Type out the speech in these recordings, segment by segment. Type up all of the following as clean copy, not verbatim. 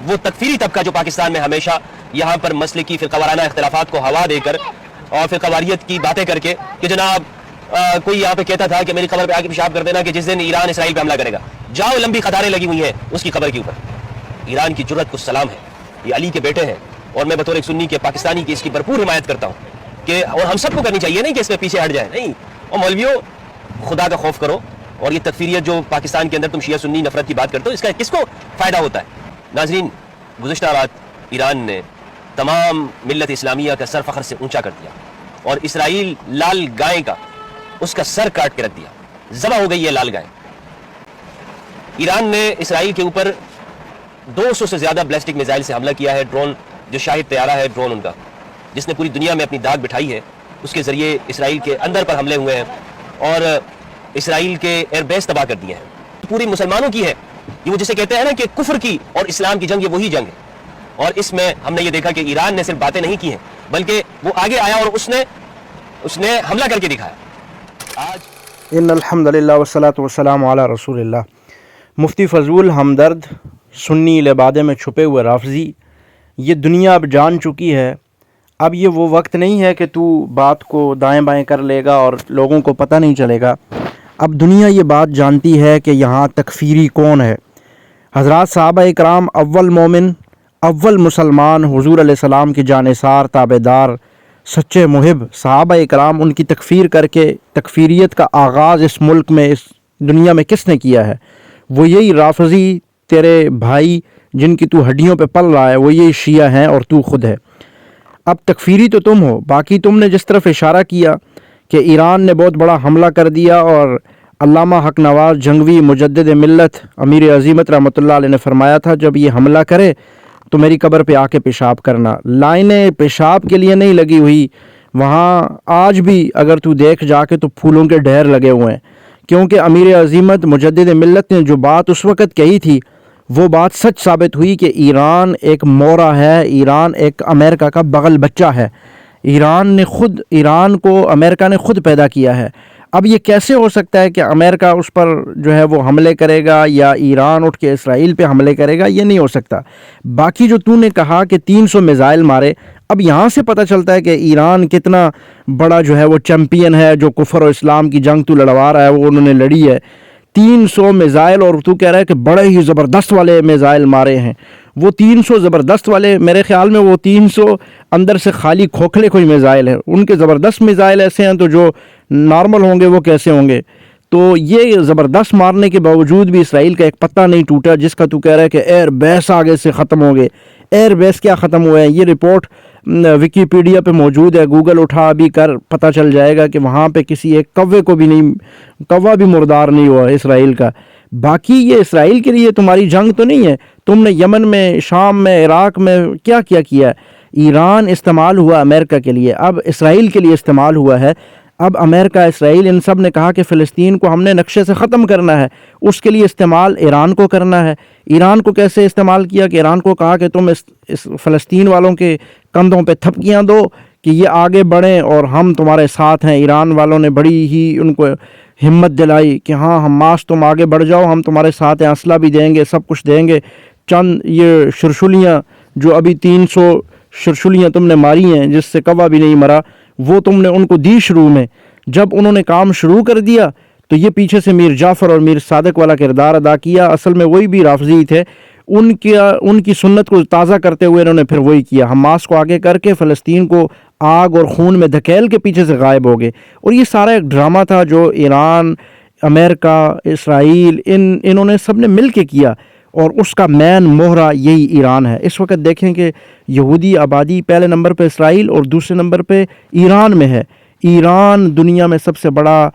وہ تکفیری طبقہ جو پاکستان میں ہمیشہ یہاں پر مسلکی فرقہ اختلافات کو ہوا دے کر اور فرقواریت کی باتیں کر کے کہ جناب کوئی یہاں پہ کہتا تھا کہ میری قبر پہ آ کے پیشاب کر دینا کہ جس دن ایران اسرائیل پہ حملہ کرے گا، جاؤ لمبی قطاریں لگی ہوئی ہیں اس کی قبر کے اوپر۔ ایران کی جرأت کو سلام ہے، یہ علی کے بیٹے ہیں، اور میں بطور ایک سنی کے پاکستانی کی اس کی بھرپور حمایت کرتا ہوں کہ اور ہم سب کو کرنی چاہیے، نہیں کہ اس میں پیچھے ہٹ جائے، نہیں۔ اور مولویوں خدا کا خوف کرو، اور یہ تکفیریت جو پاکستان کے اندر تم شیعہ سنی نفرت کی بات کرتے ہو، اس کا کس کو فائدہ ہوتا ہے؟ ناظرین، گزشتہ رات ایران نے تمام ملت اسلامیہ کا سر فخر سے اونچا کر دیا، اور اسرائیل لال گائے کا اس کا سر کاٹ کے رکھ دیا، ذبح ہو گئی ہے لال گائے۔ ایران نے اسرائیل کے اوپر 200 سے زیادہ بیلسٹک میزائل سے حملہ کیا ہے، ڈرون جو شاہد طیارہ ہے، ڈرون ان کا جس نے پوری دنیا میں اپنی داغ بٹھائی ہے، اس کے ذریعے اسرائیل کے اندر پر حملے ہوئے ہیں اور اسرائیل کے ایئر بیس تباہ کر دیے ہیں۔ پوری مسلمانوں کی ہے یہ، وہ جسے کہتے ہیں نا کہ کفر کی اور اسلام کی جنگ، یہ وہی جنگ ہے۔ اور اس میں ہم نے یہ دیکھا کہ ایران نے صرف باتیں نہیں کی ہیں بلکہ وہ آگے آیا اور اس نے حملہ کر کے دکھایا۔ آج ان الحمدللہ والصلاۃ والسلام علی رسول اللہ۔ مفتی فضول ہمدرد، سنی لبادے میں چھپے ہوئے رافضی، یہ دنیا اب جان چکی ہے۔ اب یہ وہ وقت نہیں ہے کہ تو بات کو دائیں بائیں کر لے گا اور لوگوں کو پتہ نہیں چلے گا۔ اب دنیا یہ بات جانتی ہے کہ یہاں تکفیری کون ہے۔ حضرات صحابہ اکرام اول مومن، اول مسلمان، حضور علیہ السلام کی جانثار تابع دار، سچے محب صحابہ اکرام، ان کی تکفیر کر کے تکفیریت کا آغاز اس ملک میں، اس دنیا میں کس نے کیا ہے؟ وہ یہی رافضی تیرے بھائی جن کی تو ہڈیوں پہ پل رہا ہے، وہ یہی شیعہ ہیں اور تو خود ہے۔ اب تکفیری تو تم ہو، باقی تم نے جس طرف اشارہ کیا کہ ایران نے بہت بڑا حملہ کر دیا، اور علامہ حق نواز جنگوی مجدد ملت امیر عظیمت رحمۃ اللہ علیہ نے فرمایا تھا جب یہ حملہ کرے تو میری قبر پہ آ کے پیشاب کرنا۔ لائنیں پیشاب کے لیے نہیں لگی ہوئی وہاں، آج بھی اگر تو دیکھ جا کے تو پھولوں کے ڈھیر لگے ہوئے ہیں، کیونکہ امیر عظیمت مجدد ملت نے جو بات اس وقت کہی تھی وہ بات سچ ثابت ہوئی کہ ایران ایک مورا ہے، ایران ایک امریکہ کا بغل بچہ ہے۔ ایران کو امریکہ نے خود پیدا کیا ہے۔ اب یہ کیسے ہو سکتا ہے کہ امریکہ اس پر جو ہے وہ حملے کرے گا یا ایران اٹھ کے اسرائیل پہ حملے کرے گا؟ یہ نہیں ہو سکتا۔ باقی جو تو نے کہا کہ 300 میزائل مارے، اب یہاں سے پتہ چلتا ہے کہ ایران کتنا بڑا جو ہے وہ چیمپئن ہے، جو کفر و اسلام کی جنگ تو لڑوا رہا ہے وہ انہوں نے لڑی ہے۔ 300 میزائل، اور تو کہہ رہا ہے کہ بڑے ہی زبردست والے میزائل مارے ہیں۔ وہ 300 زبردست والے، میرے خیال میں وہ 300 اندر سے خالی کھوکھلے کوئی میزائل ہیں، ان کے زبردست میزائل ایسے ہیں تو جو نارمل ہوں گے وہ کیسے ہوں گے؟ تو یہ زبردست مارنے کے باوجود بھی اسرائیل کا ایک پتہ نہیں ٹوٹا، جس کا تو کہہ رہا ہے کہ ایئر بیس آگے سے ختم ہو گئے۔ ایئر بیس کیا ختم ہوئے ہیں؟ یہ رپورٹ وکیپیڈیا پہ موجود ہے، گوگل اٹھا ابھی کر پتہ چل جائے گا کہ وہاں پہ کسی ایک کوے کو بھی نہیں، کوہ بھی مردار نہیں ہوا اسرائیل کا۔ باقی یہ اسرائیل کے لیے تمہاری جنگ تو نہیں ہے، تم نے یمن میں، شام میں، عراق میں کیا کیا ہے۔ ایران استعمال ہوا امریکہ کے لیے، اب اسرائیل کے لیے استعمال ہوا ہے۔ اب امریکہ، اسرائیل، ان سب نے کہا کہ فلسطین کو ہم نے نقشے سے ختم کرنا ہے، اس کے لیے استعمال ایران کو کرنا ہے۔ ایران کو کیسے استعمال کیا کہ ایران کو کہا کہ تم اس فلسطین والوں کے کندھوں پہ تھپکیاں دو کہ یہ آگے بڑھیں اور ہم تمہارے ساتھ ہیں۔ ایران والوں نے بڑی ہی ان کو ہمت دلائی کہ ہاں حماس تم آگے بڑھ جاؤ، ہم تمہارے ساتھ ہیں، اسلحہ بھی دیں گے، سب کچھ دیں گے۔ چند یہ شرشلیاں جو ابھی 300 شرشلیاں تم نے ماری ہیں جس سے کوہ بھی نہیں مرا، وہ تم نے ان کو دی شروع میں۔ جب انہوں نے کام شروع کر دیا تو یہ پیچھے سے میر جعفر اور میر صادق والا کردار ادا کیا۔ اصل میں وہی بھی رافضی تھے، ان کی سنت کو تازہ کرتے ہوئے انہوں نے پھر وہی کیا، حماس کو آگے کر کے فلسطین کو آگ اور خون میں دھکیل کے پیچھے سے غائب ہو گئے۔ اور یہ سارا ایک ڈرامہ تھا جو ایران، امریکہ، اسرائیل، انہوں نے سب نے مل کے کیا، اور اس کا مین مہرہ یہی ایران ہے۔ اس وقت دیکھیں کہ یہودی آبادی پہلے نمبر پہ اسرائیل اور دوسرے نمبر پہ ایران میں ہے۔ ایران دنیا میں سب سے بڑا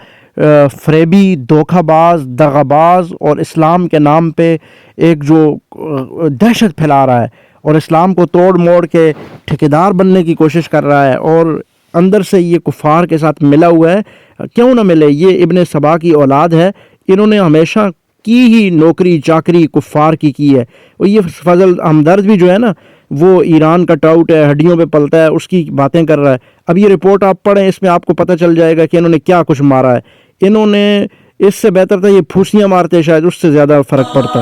فریبی، دھوکہ باز، دغا باز، اور اسلام کے نام پہ ایک جو دہشت پھیلا رہا ہے اور اسلام کو توڑ موڑ کے ٹھیکیدار بننے کی کوشش کر رہا ہے، اور اندر سے یہ کفار کے ساتھ ملا ہوا ہے۔ کیوں نہ ملے؟ یہ ابن سبا کی اولاد ہے، انہوں نے ہمیشہ کی ہی نوکری چاکری کفار کی ہے۔ اور یہ فضل ہمدرد بھی جو ہے نا، وہ ایران کا ٹاؤٹ ہے، ہڈیوں پہ پلتا ہے، اس کی باتیں کر رہا ہے۔ اب یہ رپورٹ آپ پڑھیں، اس میں آپ کو پتہ چل جائے گا کہ انہوں نے کیا کچھ مارا ہے۔ انہوں نے اس سے بہتر تھا یہ پھوسیاں مارتے، شاید اس سے زیادہ فرق پڑتا۔